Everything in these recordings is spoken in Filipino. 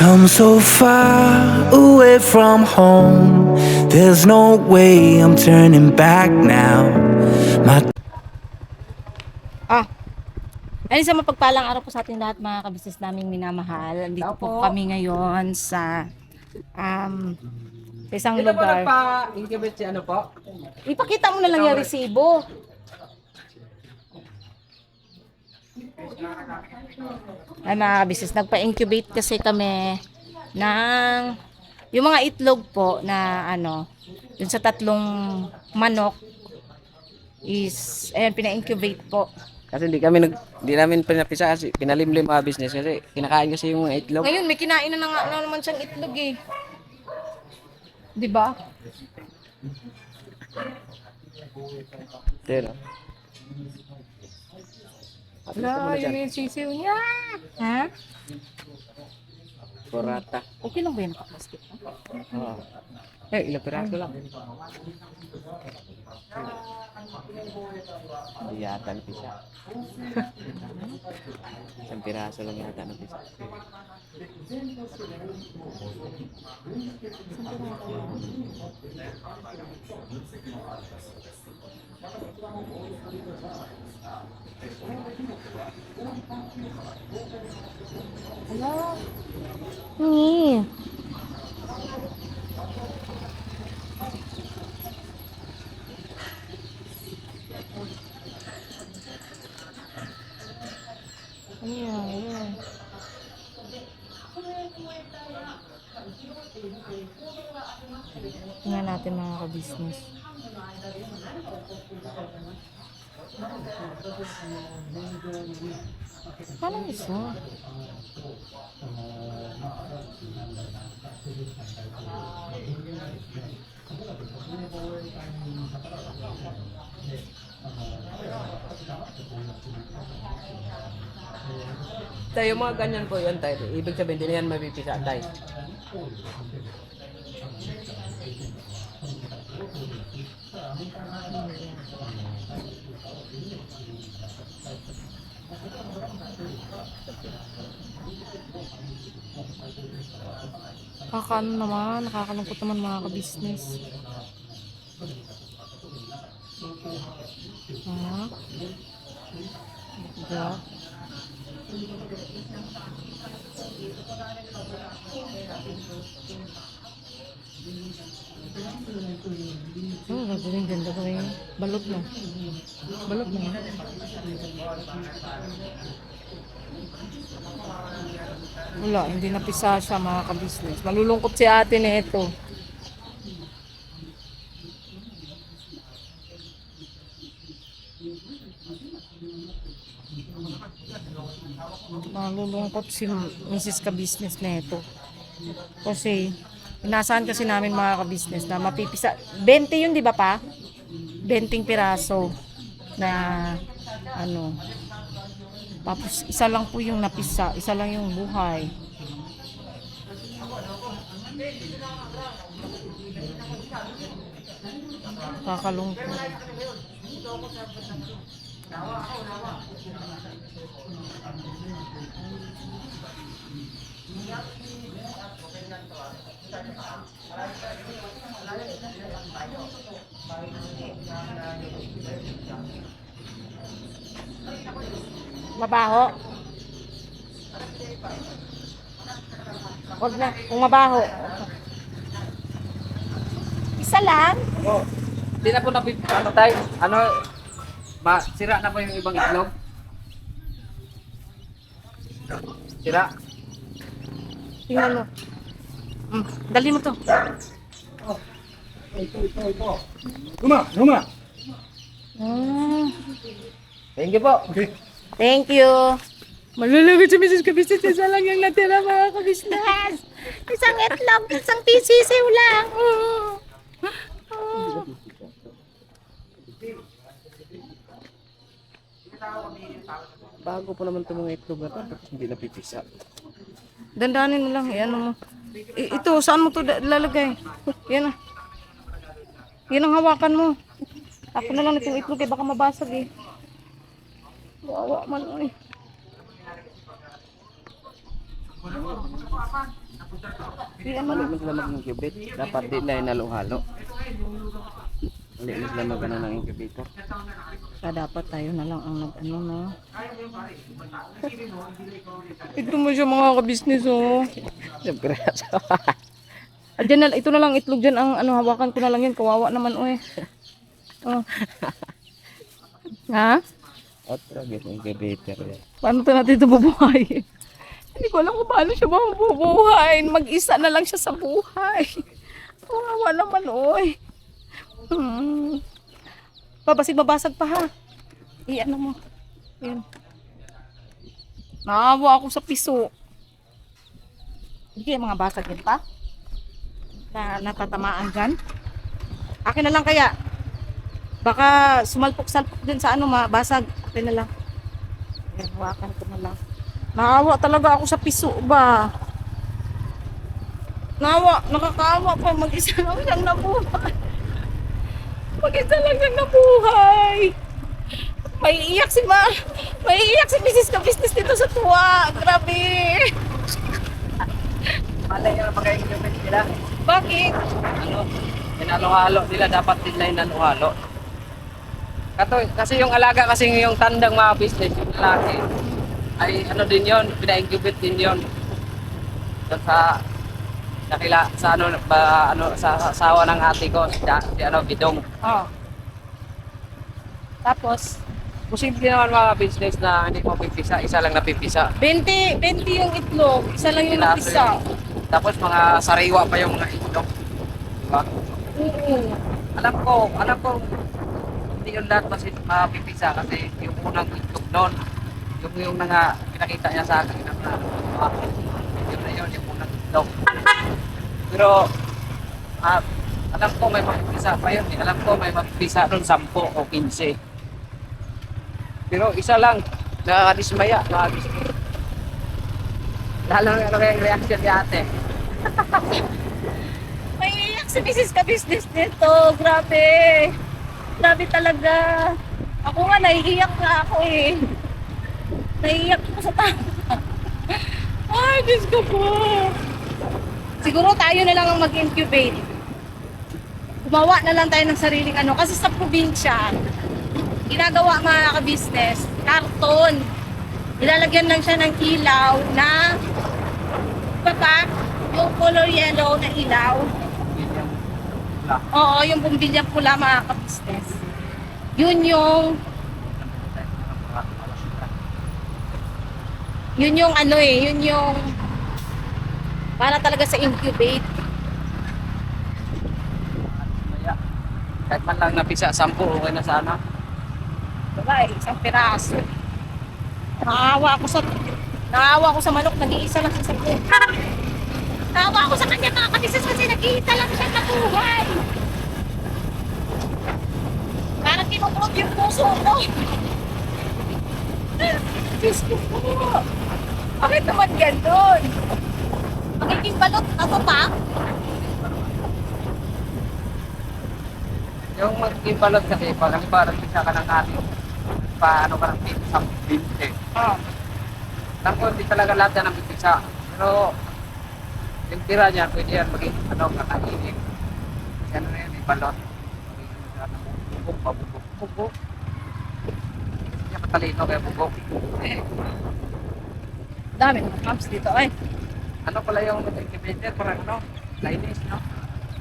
come so far away from home. There's no way I'm turning back now. My Ay, sa mapagpalang araw po sa ating lahat mga kabisnes naming minamahal. Dito po kami ngayon sa isang Dito po lugar. nagpa-incubate si ano po? Ipakita mo na lang yung resibo. Ay mga kabisnes, nagpa-incubate kasi kami ng yung mga itlog po na dun sa 3 manok is, ayan, pina-incubate po. Kasi hindi namin pinapisa kasi pinalimlim mga business kasi kinakain kasi yung mga itlog. Ngayon, may kinain na naman siyang itlog eh. Di ba? Pero, Wala, yun yung sisiw niya. Ha? porata. Okay lang ba yung nakaplastic? Oo. Ilang piraso lang. Hindi yata napisa. Isang piraso lang yata napisa. Hello? Ni. Ayan. Tingnan natin mga ka-business. Paano isa? Tayo mga ganyan po yun tayo. Ibig sabihin din yan mapipisa tayo. Nakakalungkot naman mga ka-business. Diba? Ganda gawin. Balot mo. Balot mo. Wala, hindi napisa siya mga ka-business. Malulungkot si ate nito. Malulungkot si Mrs. ka-business nito. Kasi inasahan kasi namin mga ka-business na mapipisa. 20 yun, di ba pa? 20 piraso na tapos isa lang po yung napisa, isa lang yung buhay. Kakalungkot. Mabaho. Huwag na, kung mabaho. Isa lang? Oh. Hindi na po napipisa tayo. Sira na po yung ibang itlog. Sira. Tingnan mo. Dali mo to. Luma. Thank you po. Okay. Thank you. Malulungkot si Mrs. Kabisnes. Isa lang yung natira mga kabisnes. Isang itlog, isang tisisiw lang. Bago po naman itong mga itlog na ito. Tapos hindi napipisa. Dandanin mo lang. Yan mo. Ito, saan mo to lalagay? Yan na. Yan ang hawakan mo. Ako na lang itong itlog baka mabasag eh. Wawa man eh. Hindi Wala naman. na sila mag-incubate. Dapat di na inalo-halo. Hindi na sila mag-ano ng incubator. Kaya dapat tayo na lang ang nag-ano na. Ito mo siya mga ka-business oh. Siyempre. Diyan na, ito na lang itlog dyan ang ano, hawakan ko na lang yan. Kawawa naman oh eh. Oh. Ha? Otro incubator. Paano to natin ito bubuhayin? Hindi ko alam kung paano siya mabubuhayin. Mag-isa na lang siya sa buhay. Kawawa naman oy. Babasig mabasag pa ha. Ano mo. Yan. Naawa ako sa piso. Hindi mga basag yan pa. Na natatamaan dyan. Akin na lang kaya. Baka sumalpok-salpok din sa ano mabasag. Akin na lang. Ayan, hawakan ko na lang. Naawa talaga ako sa piso ba. Naawa, nakakaawa pa. Mag-isa lang siyang nabuhay. Mag-isa lang siyang nabuhay. May iyak si Mrs. Ka-Business dito sa tuwa. Grabe. Malay na mag-incubate sila. Bakit? Ano? Inalo-halo nila. Dapat din na inalo-halo. Kasi yung alaga kasi yung tandang mga business, yung lalaki, ay ano din yon, pina-incubate din yon. Doon sa sa asawa ng ate ko, si ano, Bidong. Oh. Tapos, Posible naman mga business na hindi mo pipisa, isa lang napipisa. 20 yung itlog, isa lang yung Pinaso napisa. Tapos mga sariwa pa yung itlog. Diba? Oo. Alam ko, hindi yung lahat mapipisa kasi yung unang itlog noon, yung pinakita niya sa akin na yun yung unang itlog. Pero, alam ko may mapipisa pa yun. Alam ko may mapipisa noon 10 o 15. Pero isa lang, nakakadismaya. Lalo na yung reaction ni ate. May iyak si Mrs. Ka-Business nito. Grabe. Grabe talaga. Ako nga, naiiyak nga ako eh. Naiiyak ko sa tama. Ay, Diyos ko po. Siguro tayo na lang ang mag-incubate. Gumawa na lang tayo ng sariling ano. Kasi sa probinsya, ginagawa mga ka-business, karton. Ilalagyan lang siya ng ilaw na papak, yung color yellow na ilaw. Oo, yung bumbilyang pula mga ka-business. Yun yung ano eh, yun yung para talaga sa incubate. Kahit man lang napisa 10, okay na sana. Diba eh, isang piraso. Naawa ako sa manok, nag-iisa lang siya sa buhay. Naawa ako sa kanya mga ka-business kasi nag-iisa lang siya na buhay. Parang kinukulog yung puso ko. Diyos ko po. Bakit naman gano'n? Magiging balot ako pa? Yung mag-ibalot kasi, parang isa ka ng ating paano ka ng isang 20. Oo. Naku, hindi talaga lahat yan ang pipisa. Pero, yung tira niya, pwede yan maging kakainin. Yan na yun, ibalot. Bubog. Hindi niya matalino kaya bubog. Dami ng camps dito ay. Ano pala yung incubator? Parang Chinese, no?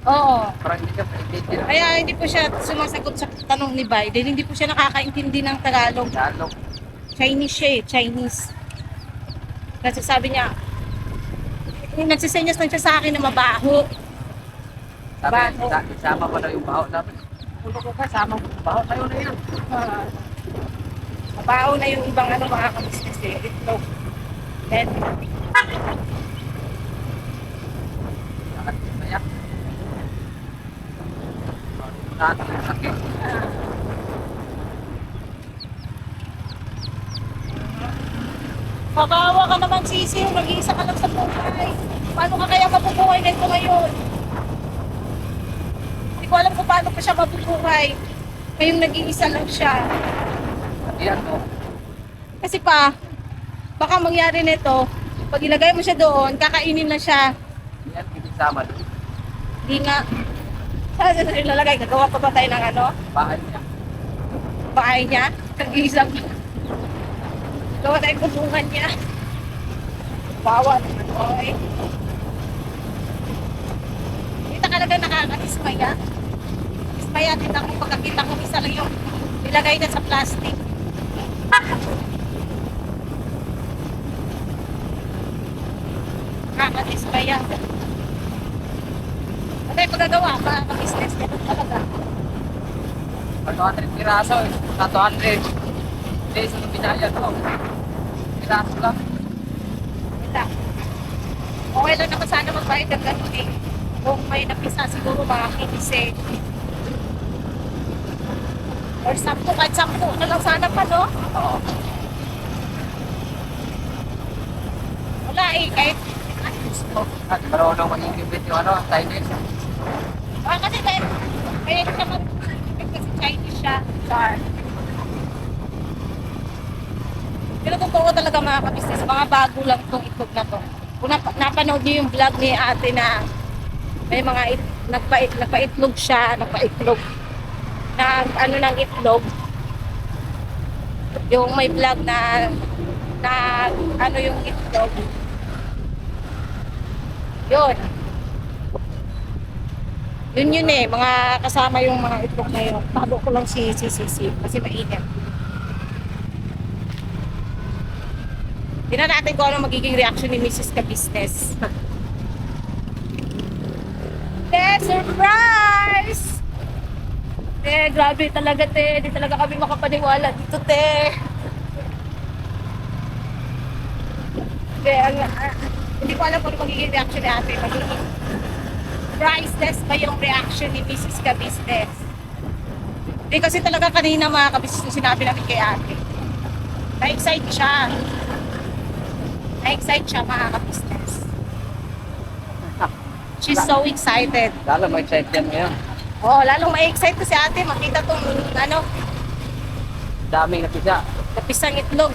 Oo. Parang hindi ka incubator. Kaya hindi po siya sumasagot sa tanong ni Biden. Hindi po siya nakakaintindi ng Tagalog. Tagalog. Chinese siya eh, Chinese. Kasi sabi niya, nagsisenyas lang siya sa akin na mabaho. Sabi, Baho. isama pa daw yung baho. Sabi, puno ko ka, sama mo. Baho tayo na yan. Mabaho na yung ibang mga ka-business eh. Ito. Then, Nakakasaya. Nakakasakit. Makawa ka naman sisi, nag-iisa ka lang sa buhay. Paano ka kaya mabubuhay nito ngayon? Hindi ko alam kung paano pa siya mabubuhay. Ngayong nag-iisa lang siya. Yan o. Kasi pa, baka mangyari nito, pag ilagay mo siya doon, kakainin na siya. Yan, inisama doon. Hindi nga. Saan sa ilalagay? Gagawa pa ba tayo ng ano? Bahay niya. Bahay niya? Kag-isang. Gawa tayo kulungan niya. Bawa naman, boy. Kita ka lang nakakatismaya. Tismaya din ako pagkakita ko isa lang yung nilagay na sa plastic. Nakakatismaya. Ano yung pagagawa? Business ganun talaga. Pag 200 piraso, sa 200. Hindi, sa pinaya to. Piraso lang. Wala. Okay lang naman sana magbayad ng ganun eh. Kung may napisa siguro mga 15. Or 10, kahit 10 na lang sana pa, no? Oo. Wala eh, kahit ay, gusto. At marunong mag-incubate yung ano, Chinese. Kasi kahit siya kasi Chinese siya. Char. Pero totoo talaga mga kabisnes, mga bago lang itong itlog na to. Kung napanood niyo yung vlog ni ate na may mga nagpaitlog siya, nagpaitlog na ano ng itlog. Yung may vlog na ano yung itlog. Yun. Yun eh, mga kasama yung mga itlog na yun. Tago ko lang si kasi mainit. Tingnan natin kung ano magiging reaction ni Mrs. Ka-Business. Surprise! Grabe talaga, Di talaga kami makapaniwala dito, Hindi ko alam kung ano magiging reaction ni ate. Magiging priceless ba yung reaction ni Mrs. Ka-Business? Hindi kasi talaga kanina mga ka-business yung sinabi namin kay ate. Na-excite siya. Na-excite siya mga ka-business. She's so excited. Lalo ma-excite yan ngayon. Oh, lalong ma-excite ko si ate. Makita tong ano, Daming napisa. napisang itlog.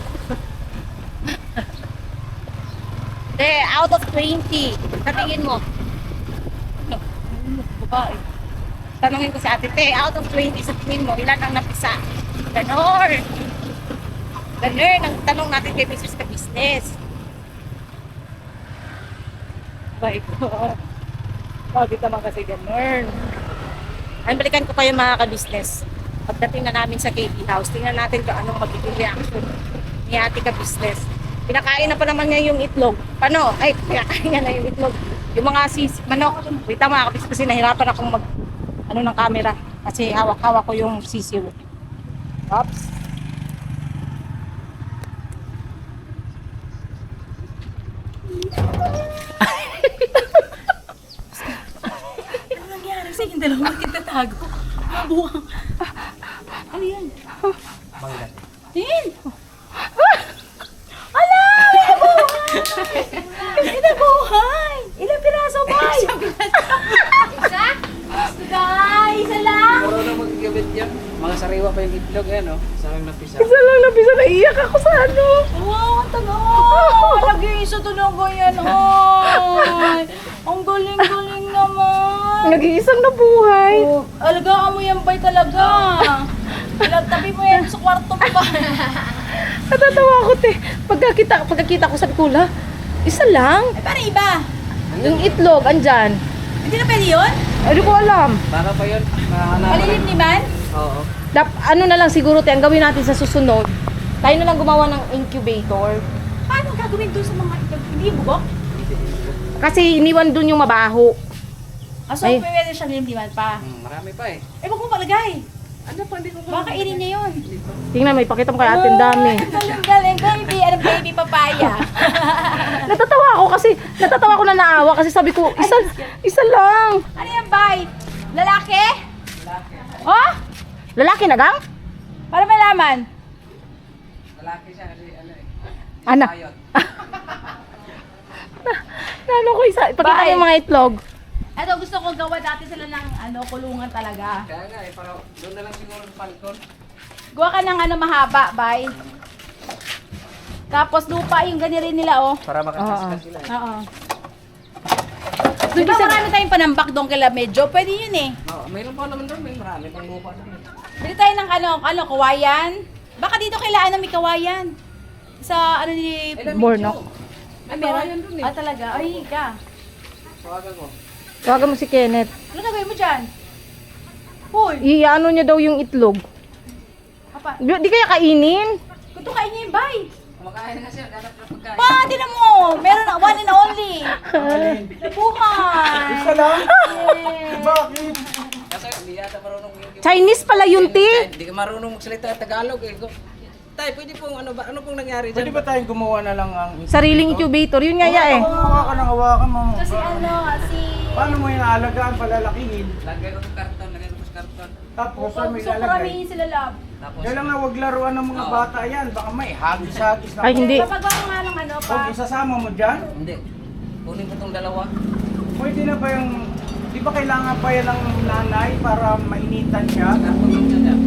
Out of 20. Sa tingin mo? Babae. Tanungin ko si ate, out of 20 sa tingin mo, ilan ang napisa? Ganon. Ganon ang tanong natin kay Mrs. Ka-Business. Bye ko. Bakit naman kasi ganon? Ang balikan ko kayo mga ka-business. Pagdating na namin sa KB House, tingnan natin kung anong magiging reaction ni ate ka-business. Pinakain na pa naman niya yung itlog. Paano? Ay, pinakain niya na yung itlog. Yung mga manok. Wait na mga ka-business kasi nahirapan akong ng camera. Kasi hawak-hawak ko yung sisiw. Oops. Ano nangyari sa inyong dalawa? Magtatago. Mabuhang. Ano yan? Tin! Ala! May nabuhay! Ilang piraso, boy? Isa? Gusto guys! Isa lang! Marunong mag-incubate yan. Mga sariwa pa yung itlog yan, oh. Isa lang napisa. Isa lang napisa, naiiyak ako sa ano. Wow, ang tanong! Lagi isa tunog yan, hoy! Ang galing-galing naman! Nag-iisang nabuhay. Oh, alagaan mo yan, bay, talaga! Ilagtabi mo yan sa kwarto mo ba? Natatawa ako, Pagkakita ko sa Kula, isa lang. Ay, parang iba! Yung itlog, andyan. Hindi na pwede yun? Hindi ko alam. Para pa yun. Malilim ni Man? Oo. Ano na lang siguro, ang gawin natin sa susunod, tayo na lang gumawa ng incubator. Paano gagawin doon sa mga itlog? Hindi bugok? Kasi iniwan dun yung mabaho. Ah, so Ay. pwede siyang lindiman pa. Marami pa eh. Eh, wag mo palagay. Ano pa, hindi ko Baka kainin niya yun. Tingnan, may pakita mo kay atin dami. Galing, baby. Ano, baby papaya? Natatawa ako na naawa kasi sabi ko, isa lang. Ano yan, bay? Lalaki? Oh? Lalaki na gang? Para malaman. Lalaki siya kasi ano eh. Anak. Ayot. Ano ko isa? Pakita mo Bye. yung mga itlog. Ito, gusto ko gawa dati sila ng kulungan talaga. Kaya nga eh, parang doon na lang siguro sa palkon. Gawa ka ng mahaba, bay. Tapos lupa yung ganyan rin nila, oh. Para makasiskan sila eh. Oo. Di ba marami tayong panambak doon kay Medyo? Pwede yun eh. Oh, mayroon pa naman doon, may marami pang buka doon. Bili tayo ng kawayan. Baka dito kailangan may kawayan. Sa ano ni... Bornok. Ay, meron? Ah, talaga? Ay, ka. Tawagan ko. Tawagan mo si Kenneth. Ano gagawin mo dyan? Hoy! Iano niya daw yung itlog. Papa, Di kaya kainin? kung ito kain niya yung bay. Kumakain na siya, dapat na pagkain. Pa, tinan mo! Meron na, one and only. Buhay! Isa lang? Yeah. Bakit? Kasi hindi yata marunong yung... Chinese pala yun, ti. Hindi ka marunong magsalita Tagalog eh. Tay, pwede pong ano ba? Ano pong nangyari Pwede dyan? ba tayong gumawa na lang ang... Sariling incubator. Yun nga ya eh. Hawakan ng hawakan mo. Kasi ano, si... Paano mo inaalagaan, palalakihin? Lagay ko ng karton, lagay ko sa karton. Tapos saan mo So, ilalagay? karamihin sila, love. Tapos, Kailangan wag laruan ng mga bata yan. Baka may hagis-hagis na. Ay, hindi. Kapag ako nga ng ano pa. Huwag isasama mo dyan. hindi. Kunin ko tong dalawa. Pwede na ba yung... Di ba kailangan pa yan ng nanay para mainitan siya? Karton lang siya dyan.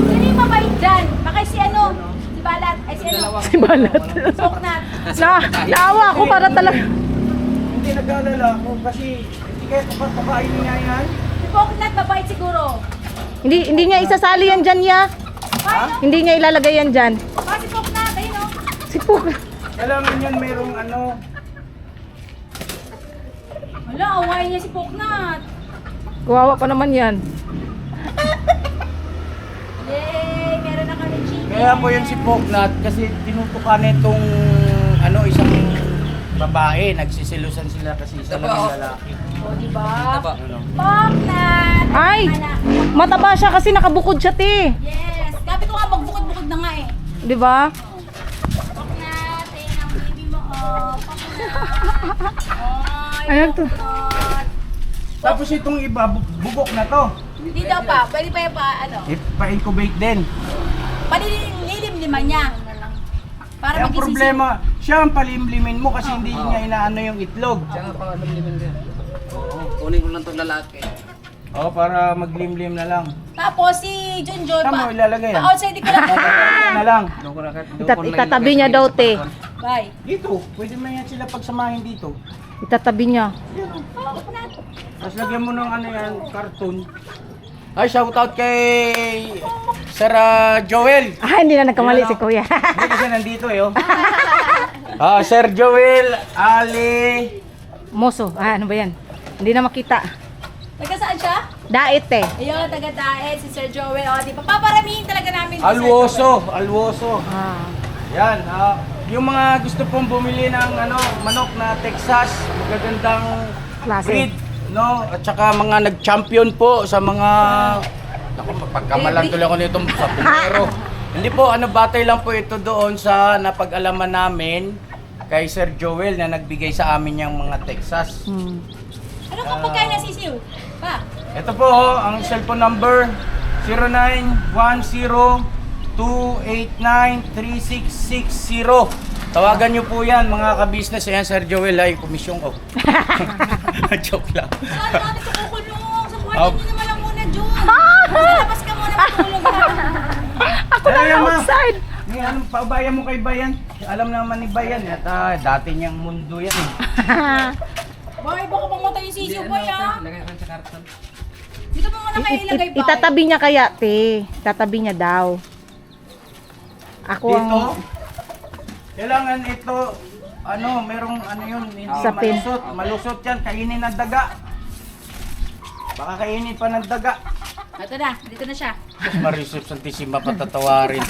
Sino yung mabait dyan? Baka si ano? Si Balat. Ay, si ano? Si Balat. Soknat. Naawa ako para talaga. Hindi nag-alala ako kasi hindi kayo kapag pakainin niya yan. Si Soknat, mabait siguro. Hindi niya isasali yan dyan ya. Ha? Hindi niya ilalagay yan dyan. Ah, si Soknat. Ayun o. Si Puk. Kailangan yan mayroong ano... Wala, awayin niya si Soknat. Kawawa pa naman yan. Yay! Meron na kami chicken. Kaya po yun si Poknat kasi tinutukan nitong ano isang babae. Nagsisilusan sila kasi isa lang yung lalaki. O, diba? Taba. Ano? Soknat! Ay! Anak. Mataba siya kasi nakabukod siya, ti. Yes! Gabi ko nga magbukod-bukod na nga eh. Di ba? Soknat, ayun ang baby mo. Oh, Soknat. Ay, Ano to? Soknat. Tapos itong iba, bubok na to. Hindi daw pa. Pwede pa yung pa, ano? Pa-incubate din. Palilim-liman niya. Para Eh, ang magisisi. problema, siya ang palimlimin mo kasi hindi niya inaano yung itlog. Siya nga pang alam-liman din. Oo, kunin ko lang tong lalaki. O, para maglimlim na lang. Tapos si Junjoy Saan mo ilalagay yan? Pa-outside ko lang. Ito na lang. Doon ko na Itatabi niya daw, te. Bye. Dito, pwede mo yan sila pagsamahin dito. Itatabi niya. Soknat. Tapos lagyan mo ng ano yan, cartoon. Ay, shoutout kay Sir Joel. Ah, hindi na nagkamali si Kuya. Hindi kasi nandito eh, oh. Sir Joel, Ali. Moso. Ah, ano ba yan? Hindi na makita. Taga saan siya? Dait eh. Ayun, taga Daet, si Sir Joel. O, di ba? Paparamihin talaga namin. si Sir Alwoso. Ah. Yan, yung mga gusto pong bumili ng ano, manok na Texas, magagandang Klase. breed, no? At saka mga nag-champion po sa mga ako mapagkamalan tuloy ako nito sa Pumero. Hindi po, ano, batay lang po ito doon sa napag-alaman namin kay Sir Joel na nagbigay sa amin yung mga Texas. Hmm. Ano ka pagkain na sisiw? Pa? Ito po, ang cellphone number 0910-289-3660. Tawagan nyo po yan mga ka-business. Ayan, Sir Joel, ay komisyon ko. Joke lang. Saan natin ito kukulong? Sa Oh. kwarto niyo naman lang muna, Jun. Sa labas ka muna, matulog ka. Ako na Ayan, ma. outside. May ano, paubayan mo kay Bayan. Alam naman ni Bayan. At dati niyang mundo yan eh. Bakit baka mamatay yung sisiw ba ya? Lagay ko sa karton. Dito mo muna kayo ilagay ba? Itatabi niya kaya, te. Itatabi niya daw. Ako Dito, ang... kailangan ito, ano, merong ano yun, hindi Sapin. malusot. Malusot yan, kainin ng daga. Baka kainin pa ng daga. Ito na, dito na siya. Marisip Santissima patatawarin.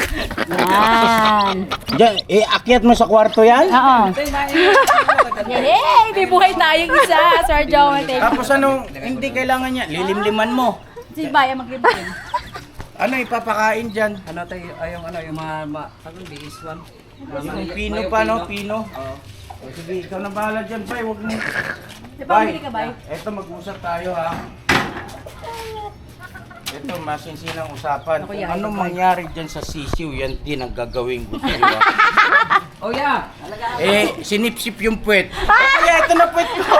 Yan. Diyan, akyat mo sa kwarto yan? Oo. Yay! May buhay tayong isa, Sir Joel. Tapos ano, hindi kailangan niya, lilimliman mo. Si Baya maglibin. Ano ipapakain dyan? Ano tayo, yung mga ano, BS1. Yung pino pa, no? Pino. Oo. O, sige, ikaw na bahala dyan, Bay. Huwag mo. Di ba, bumili ka, Bay? Eto, mag-usap tayo, ha? Ito, masinsinang usapan. Kung anong mangyari dyan sa sisiw, yan din ang gagawin ko. Oh yeah! Sinipsip yung puwet. Kaya ito na puwet ko.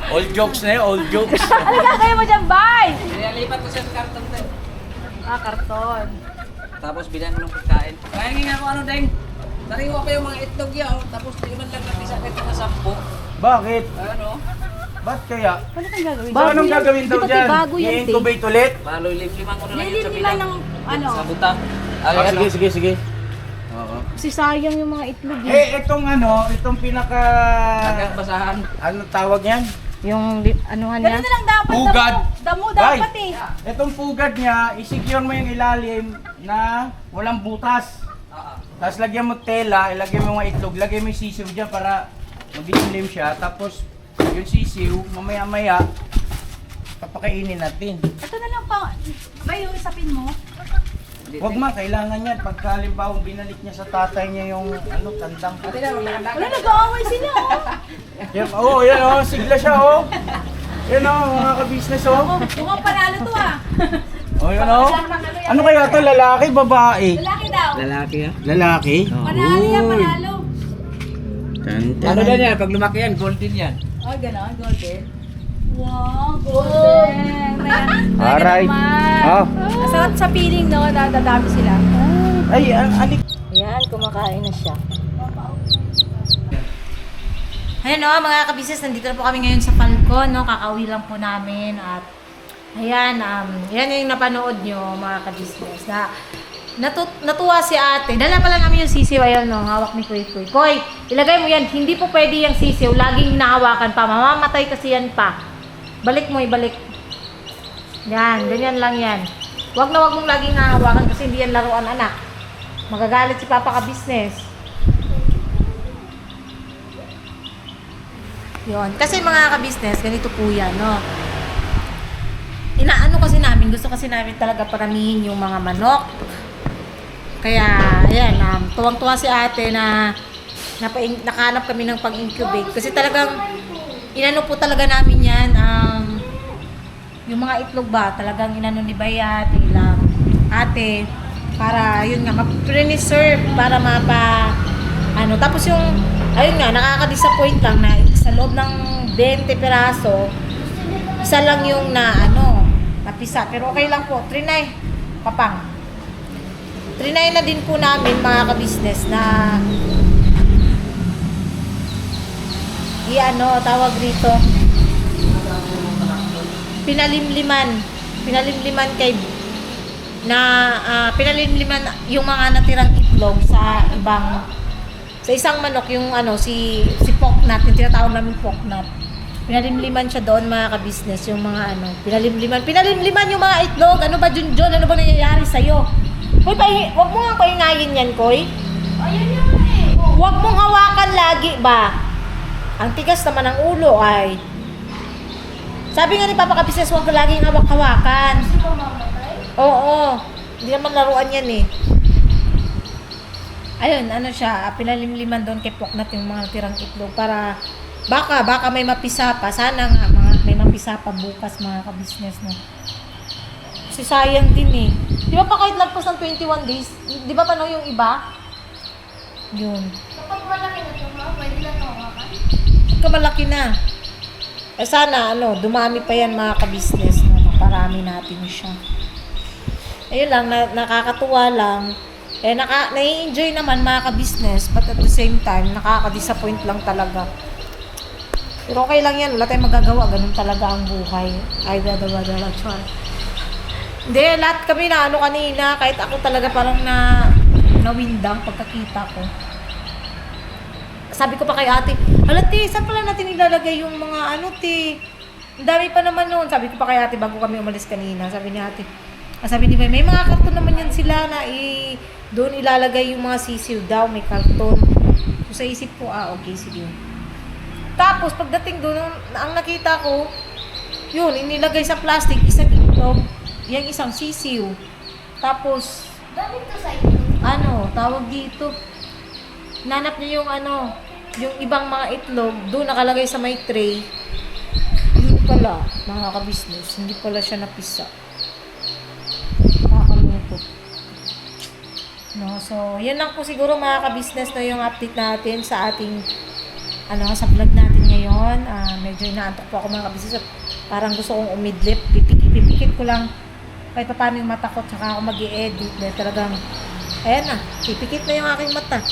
All jokes na yun, all jokes. Ano gagawin mo dyan, Bay? Lipat ko siya sa karton tayo. Ah, karton. Tapos bilhan ko ng pagkain. Kaya nga ako ano, Deng? Nariwa ko yung mga itlog yan, tapos di man lang napisa kahit mga 10. Bakit? Ano? Ba't kaya? Paano kang gagawin? So, anong gagawin daw Di ba dyan? bago yan, I-incubate ulit? Balo, limliman ko na lang yun sa Lilima bilang. ng ano? Sa buta. Sige, sige, sige. Oo. Kasi sayang yung mga itlog eh. Eh, itong pinaka... Hanggang basahan. Ano tawag yan? Yung anuhan niya. Ganun na lang dapat. Pugad. Damo Bay, dapat eh. Itong pugad niya, i-secure mo yung ilalim na walang butas. Tapos lagyan mo tela, ilagay mo yung mga itlog, lagay mo yung sisiw dyan para mag-dilim siya. Tapos yung sisiw, mamaya-maya, papakainin natin. Ito na lang pa. Bay, yung isapin mo. Huwag ma, kailangan yan. Pagka halimbawa binalik niya sa tatay niya yung tandang. Wala, nag-aaway sila oh. Yan, yan sigla siya Yan mga ka-business Mukhang panalo to ah. Yan Ano kaya to, lalaki, babae? Lalaki daw. Lalaki ha? Lalaki? Panalo yan, panalo. Ano na yan? Pag lumaki yan, golden yan. Oh, gano'n, golden. Wow, golden. Alright. Oh. Sa feeling, no, dadami sila. Ay, alik. Ayan, kumakain na siya. Ayan o, mga kabisnes, nandito na po kami ngayon sa Falcon, no? Kakauwi lang po namin at ayan, yan yung napanood nyo, mga kabisnes, na natuwa si ate. Dala pala namin yung sisiw, ayan no, hawak ni Koy Koy. Koy, ilagay mo yan, hindi po pwede yung sisiw, laging hinahawakan pa, mamamatay kasi yan pa. Balik mo, ibalik. Yan, ganyan lang yan. Huwag mong laging hahawakan kasi hindi yan laruan, anak. Magagalit si Papa ka-business. Yun. Kasi mga ka-business, ganito po yan, no? Inaano kasi namin, gusto kasi namin talaga paramihin yung mga manok. Kaya, ayan, tuwang-tuwa si ate na nakahanap kami ng pang-incubate. Kasi talagang, inano po talaga namin yan, yung mga itlog ba, talagang inano ni Bayat, nila ate, para, yun nga, ma-preserve, para tapos yung, ayun nga, nakaka-disappoint lang na sa loob ng 20 peraso, isa lang yung napisa. Pero okay lang po, trinay, papang. Trinay na din po namin, mga ka-business, na tawag dito, pinalimliman yung mga natirang itlog sa isang manok, yung si Poknat, yung tinatawag namin Poknat. Pinalimliman siya doon, mga ka-business, yung mga pinalimliman yung mga itlog. Ano ba, Junjun? Ano ba nangyayari sa'yo? Koy, wag mo nga pahingayin yan, Koy. Ayun yun eh. Wag mong hawakan lagi ba? Ang tigas naman ng ulo ay. Sabi nga ni Papa ka-business, wag ka laging hawak-hawakan. Oo. Hindi naman laruan yan eh. Ayun, siya, pinalimliman doon kay Poknat yung mga tirang itlog para baka may mapisa pa. Sana nga may mapisa pa bukas, mga ka-business, no. Kasi sayang din eh. Di ba pa kahit lagpas ng 21 days, di ba yung iba? Yun. Kapag malaki na ito, pwede na hawakan. Pagka malaki na. Eh sana, dumami pa yan, mga ka-business, no. Maparami natin siya. Ayun lang, nakakatuwa lang. Nai-enjoy naman, mga ka-business, but at the same time, nakaka-disappoint lang talaga. Pero okay lang yan, wala tayong magagawa, ganun talaga ang buhay. Ay, dada-dada, char. Hindi, lahat kami kanina, kahit ako talaga parang nawindang pagkakita ko. Sabi ko pa kay ate, ti, saan pala natin ilalagay yung mga ang dami pa naman noon. Sabi ko pa kay ate bago kami umalis kanina, sabi ni ate, sabi ni Bay, may mga karton naman yan sila na doon ilalagay yung mga sisiw daw, may karton. So sa isip ko, okay, sige. Tapos pagdating doon, ang nakita ko, yun, inilagay sa plastic, isang itlog, yung isang sisiw. Tapos, Gamit to sa itlog. tawag dito, nanap niya yung yung ibang mga itlog, doon nakalagay sa may tray. Hindi pala, mga ka-business, hindi pala siya napisa. Nakakalungkot. No, so, yan lang po siguro, mga ka-business, na yung update natin sa ating sa vlog natin ngayon. Medyo inaantok po ako, mga ka-business. Parang gusto kong umidlip. Pipikit ko lang kahit pa paano yung mata ko, tsaka ako mag-i-edit. Dahil talagang, ayan na, pipikit na yung aking mata.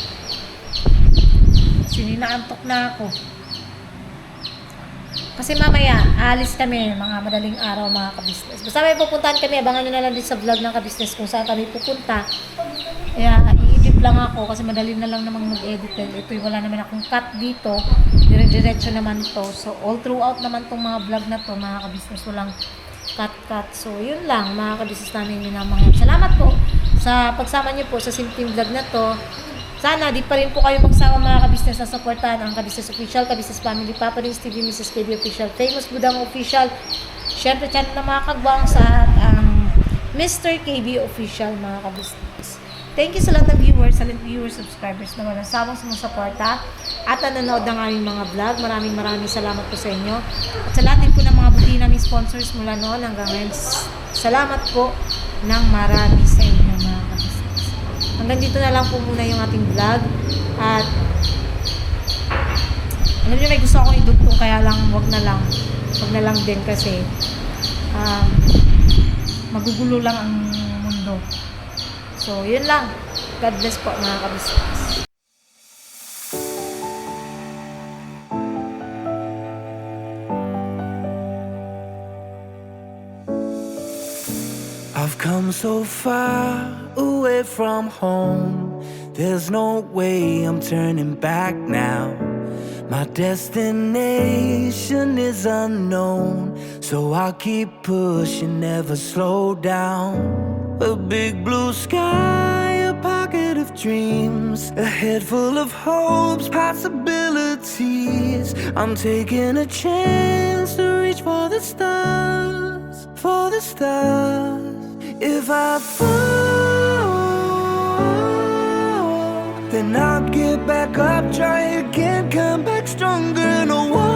Actually, naantok na ako. Kasi mamaya, aalis kami mga madaling araw mga kabisnes. Basta may pupuntahan kami, abangan nyo na lang din sa vlog ng kabisnes kung saan kami pupunta. Kaya i-edit lang ako kasi madali na lang namang mag-edit. Ito wala naman akong cut dito. Dire-diretso naman to. So all throughout naman tong mga vlog na to mga kabisnes. Walang cut. So yun lang mga kabisnes namin minamahal. Salamat po sa pagsama nyo po sa simpleng vlog na to. Sana di pa rin po kayo magsama mga kabisnes na supportahan ang Kabisnes Official, Kabisnes Family, Papa Rins TV, Mrs. KB Official, Famous Budang Official, syempre channel ng mga kagwang sa ang Mr. KB Official mga kabisnes. Thank you sa lahat ng viewers, silent viewers, subscribers na walang sawang sumusuporta at nanonood ng aming mga vlog. Maraming salamat po sa inyo. At sa lahat din po ng mga buti naming sponsors mula noon hanggang ngayon, salamat po ng marami sa inyo mga kabisnes. Hanggang dito na lang po muna yung ating vlog. At alam niyo may gusto akong idugtong kaya lang wag na lang din kasi magugulo lang ang mundo. So yun lang. God bless po mga kabisnes. I've come so far away from home. There's no way I'm turning back now. My destination is unknown, so I'll keep pushing, never slow down. A big blue sky, a pocket of dreams, a head full of hopes, possibilities. I'm taking a chance to reach for the stars, for the stars. If I fall, then I'll get back up, try again, come back stronger. No one